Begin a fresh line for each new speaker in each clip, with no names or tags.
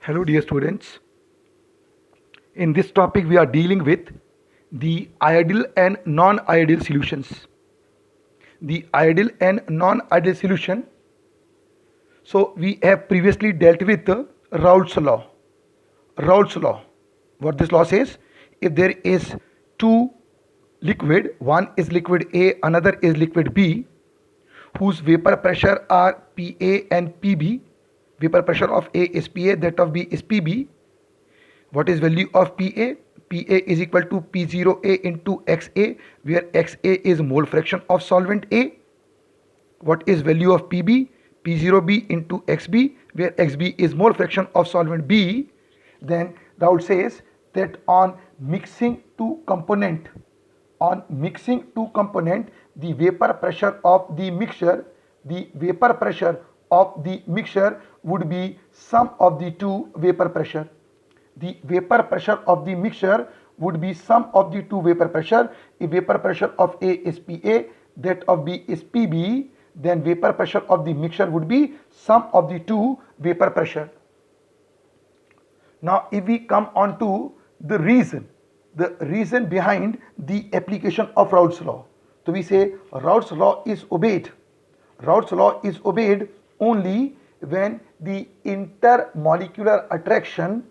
Hello dear students. In this topic we are dealing with the ideal and non-ideal solutions. The ideal and non-ideal solution. So we have previously dealt with the Raoult's law. Raoult's law. What this law says, if there is two liquid, one is liquid A, another is liquid B, whose vapor pressure are PA and PB. Vapor pressure of A is PA, that of B is PB. What is value of PA? PA is equal to P0A into XA, where XA is mole fraction of solvent A. What is value of PB? P0B into XB, where XB is mole fraction of solvent B. Then Raoult says that on mixing two component, the vapor pressure of the mixture, would be sum of the two vapor pressure. The vapor pressure of the mixture would be sum of the two vapor pressure. If vapor pressure of A is PA, that of B is PB, then vapor pressure of the mixture would be sum of the two vapor pressure. Now if we come on to the reason behind the application of Raoult's law. So we say Raoult's law is obeyed. Raoult's law is obeyed only when the intermolecular attraction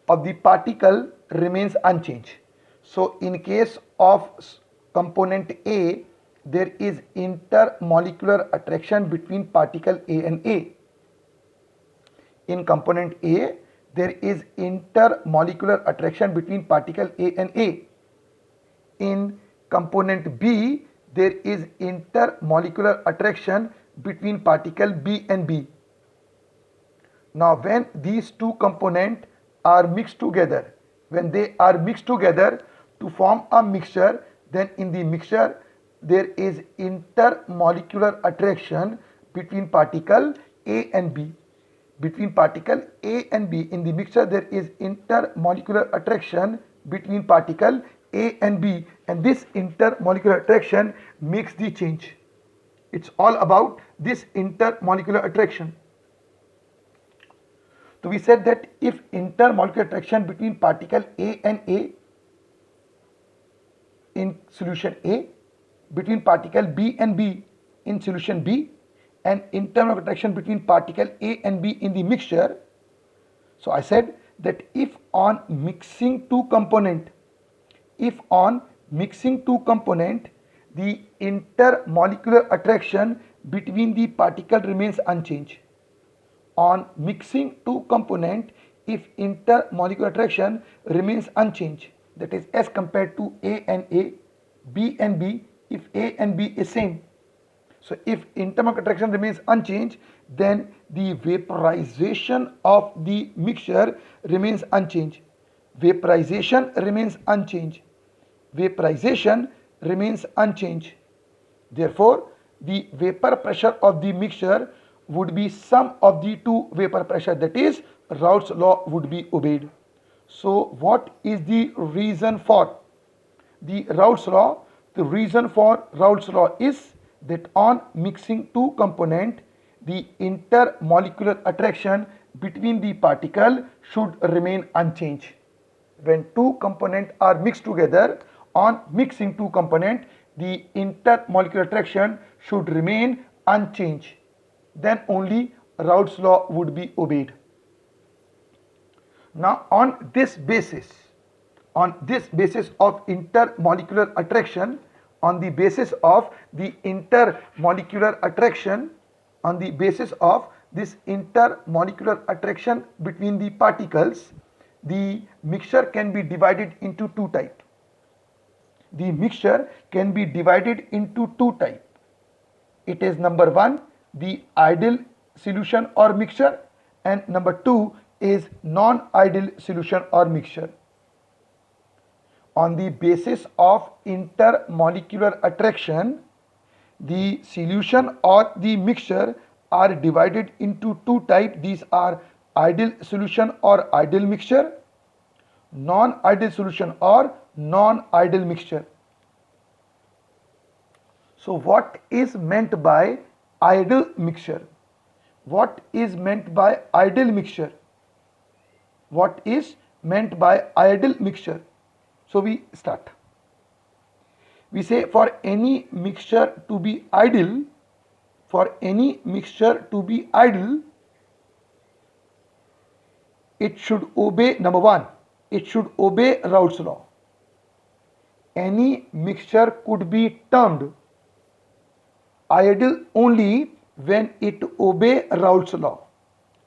of the particle remains unchanged. So in case of component A, there is intermolecular attraction between particle A and A. In component A, there is intermolecular attraction between particle A and A. In component B, there is intermolecular attraction between particle B and B. Now when these two components are mixed together, to form a mixture, then in the mixture there is intermolecular attraction between particle A and B. Between particle A and B, in the mixture there is intermolecular attraction between particle A and B, and this intermolecular attraction makes the change. It's all about this intermolecular attraction. So we said that if intermolecular attraction between particle A and A in solution A, between particle B and B in solution B, and intermolecular attraction between particle A and B in the mixture. So I said that if on mixing two component, the intermolecular attraction between the particle remains unchanged. On mixing two component, if intermolecular attraction remains unchanged, that is as compared to A and A, B and B, if A and B is same. So if intermolecular attraction remains unchanged, then the vaporization of the mixture remains unchanged. Vaporization remains unchanged. Therefore, the vapor pressure of the mixture would be sum of the two vapor pressure, that is Raoult's law would be obeyed. So what is the reason for the Raoult's law? The reason for Raoult's law is that on mixing two component, the intermolecular attraction between the particle should remain unchanged. When two components are mixed together, on mixing two component, the intermolecular attraction should remain unchanged. Then only Raoult's law would be obeyed. Now on this basis of intermolecular attraction, on the basis of this intermolecular attraction between the particles, the mixture can be divided into two types. It is number one, the ideal solution or mixture, and number two is non-ideal solution or mixture. On the basis of intermolecular attraction, the solution or the mixture are divided into two types. These are ideal solution or ideal mixture, non-ideal solution or non-ideal mixture. So what is meant by ideal mixture? What is meant by ideal mixture? what is meant by ideal mixture. So we start. We say for any mixture to be ideal, it should obey, number one, it should obey Raoult's law. Any mixture could be termed ideal only when it obey Raoult's law.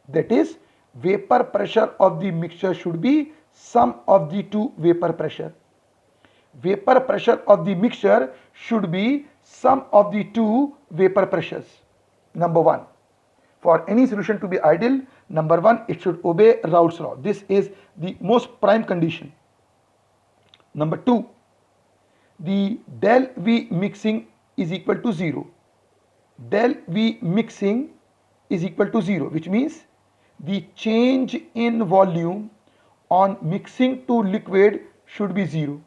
That is, vapor pressure of the mixture should be sum of the two vapor pressure. Vapor pressure of the mixture should be sum of the two vapor pressures. Number one, for any solution to be ideal, number one, it should obey Raoult's law. This is the most prime condition. Number two, the del V mixing is equal to 0. Del V mixing is equal to 0, which means the change in volume on mixing to liquid should be 0.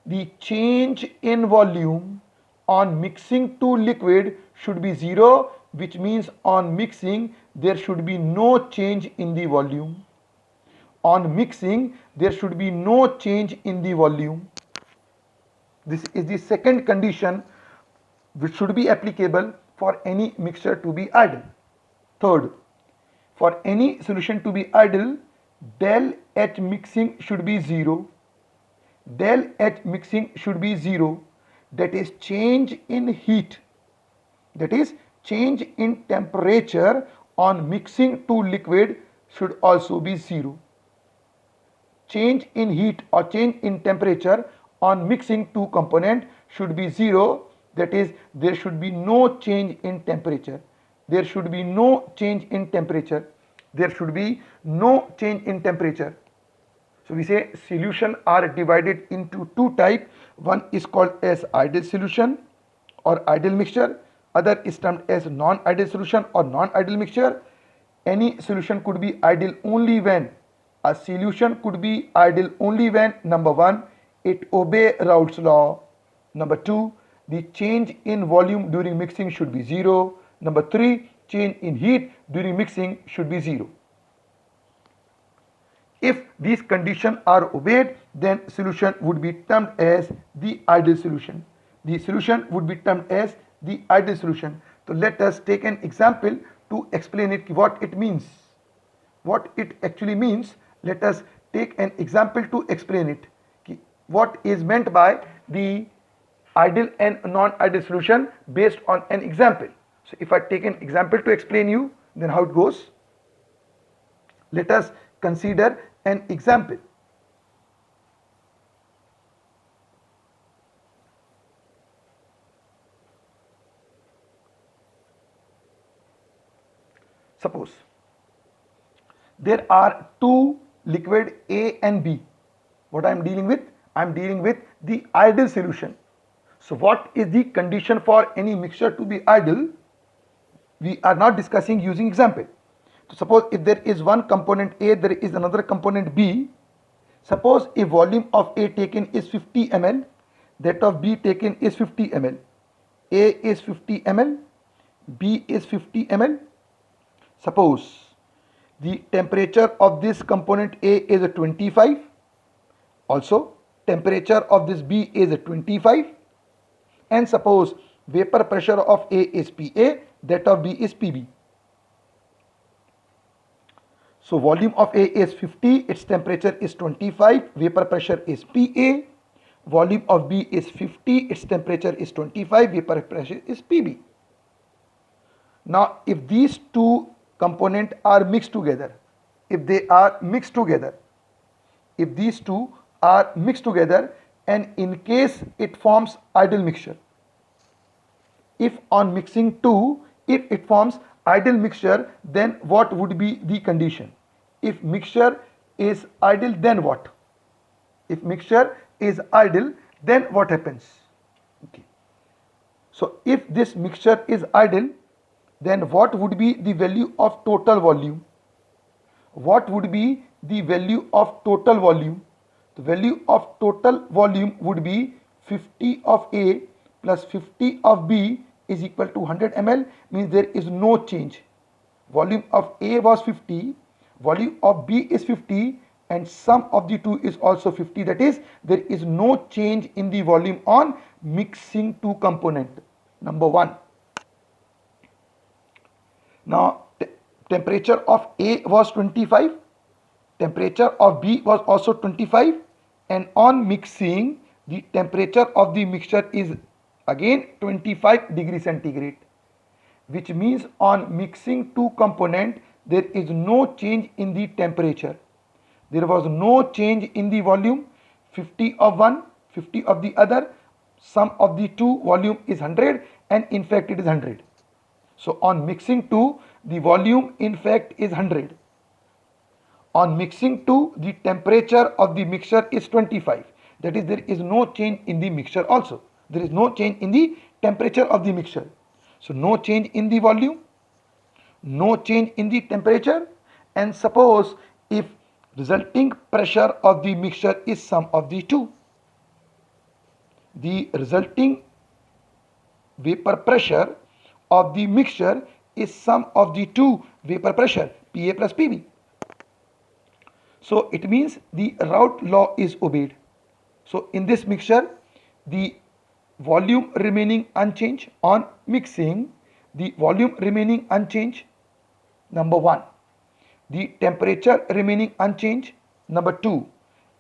The change in volume on mixing to liquid should be 0, which means on mixing there should be no change in the volume. On mixing there should be no change in the volume. This is the second condition which should be applicable for any mixture to be ideal. Third, for any solution to be ideal, del H mixing should be 0. Del H mixing should be 0. That is, change in heat, that is, change in temperature on mixing to liquid should also be 0. Change in heat or change in temperature on mixing two component should be 0. That is, there should be no change in temperature. There should be no change in temperature. There should be no change in temperature. So we say solution are divided into two types. One is called as ideal solution or ideal mixture. Other is termed as non-ideal solution or non-ideal mixture. Any solution could be ideal only when, a solution could be ideal only when, number one, it obey Raoult's law. Number two, the change in volume during mixing should be 0. Number three, change in heat during mixing should be 0. If these conditions are obeyed, then solution would be termed as the ideal solution. The solution would be termed as the ideal solution. So let us take an example to explain it, what it means. What it actually means, let us take an example to explain it. What is meant by the ideal and non-ideal solution based on an example. So if I take an example to explain you, then how it goes. Let us consider an example. Suppose there are two liquid A and B. What I am dealing with? I am dealing with the ideal solution. So what is the condition for any mixture to be ideal? We are not discussing using example. So suppose if there is one component A, there is another component B. Suppose a volume of A taken is 50 ml, that of B taken is 50 ml. A is 50 ml, B is 50 ml. Suppose the temperature of this component A is 25. Also, temperature of this B is 25. And suppose vapor pressure of A is PA, that of B is PB. So volume of A is 50, its temperature is 25, vapor pressure is PA. Volume of B is 50, its temperature is 25, vapor pressure is PB. Now if these two components are mixed together, if these two are mixed together, and in case it forms ideal mixture, if on mixing two, if it forms ideal mixture, then what would be the condition? If mixture is ideal, then what? If mixture is ideal, then what happens? Okay. So if this mixture is ideal, then what would be the value of total volume? What would be the value of total volume? The value of total volume would be 50 of A plus 50 of B is equal to 100 ml, means there is no change. Volume of A was 50, volume of B is 50 and sum of the two is also 50. That is, there is no change in the volume on mixing two component. Number 1. Now temperature of A was 25, temperature of B was also 25, and on mixing the temperature of the mixture is again 25 degrees centigrade, which means on mixing two component there is no change in the temperature. There was no change in the volume, 50 of one, 50 of the other, sum of the two volume is 100 and in fact it is 100. So on mixing two, the volume in fact is 100. On mixing two, the temperature of the mixture is 25. That is, there is no change in the mixture also. There is no change in the temperature of the mixture. So no change in the volume, no change in the temperature, and suppose if resulting pressure of the mixture is sum of the two, the resulting vapor pressure of the mixture is sum of the two vapor pressure, PA plus PB. So it means the Raoult law is obeyed. So in this mixture, the volume remaining unchanged on mixing, the volume remaining unchanged, number 1. The temperature remaining unchanged, number 2.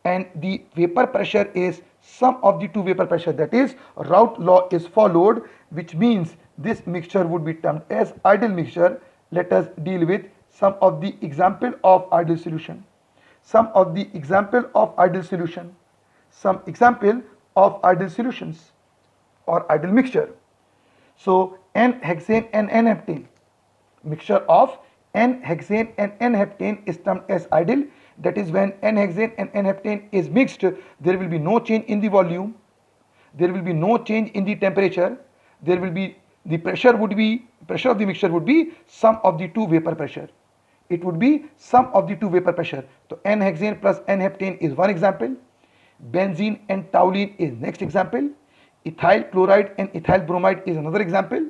And the vapor pressure is sum of the two vapor pressure. That is, Raoult law is followed, which means this mixture would be termed as ideal mixture. Let us deal with some of the example of ideal solution. Some of the example of ideal solution. Some example of ideal solutions or ideal mixture. So N-hexane and N-heptane. Mixture of N-hexane and N-heptane is termed as ideal. That is, when N-hexane and N-heptane is mixed, there will be no change in the volume, there will be no change in the temperature, there will be the pressure of the mixture would be sum of the two vapor pressure. It would be sum of the two vapor pressure. So N-hexane plus N-heptane is one example. Benzene and toluene is next example. Ethyl chloride and ethyl bromide is another example.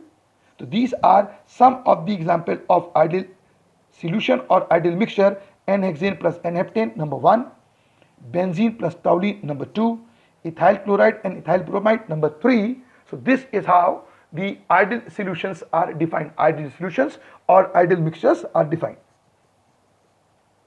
So these are some of the example of ideal solution or ideal mixture. N-hexane plus N-heptane, number 1. Benzene plus toluene, number 2. Ethyl chloride and ethyl bromide, number 3. So this is how the ideal solutions are defined. Ideal solutions or ideal mixtures are defined.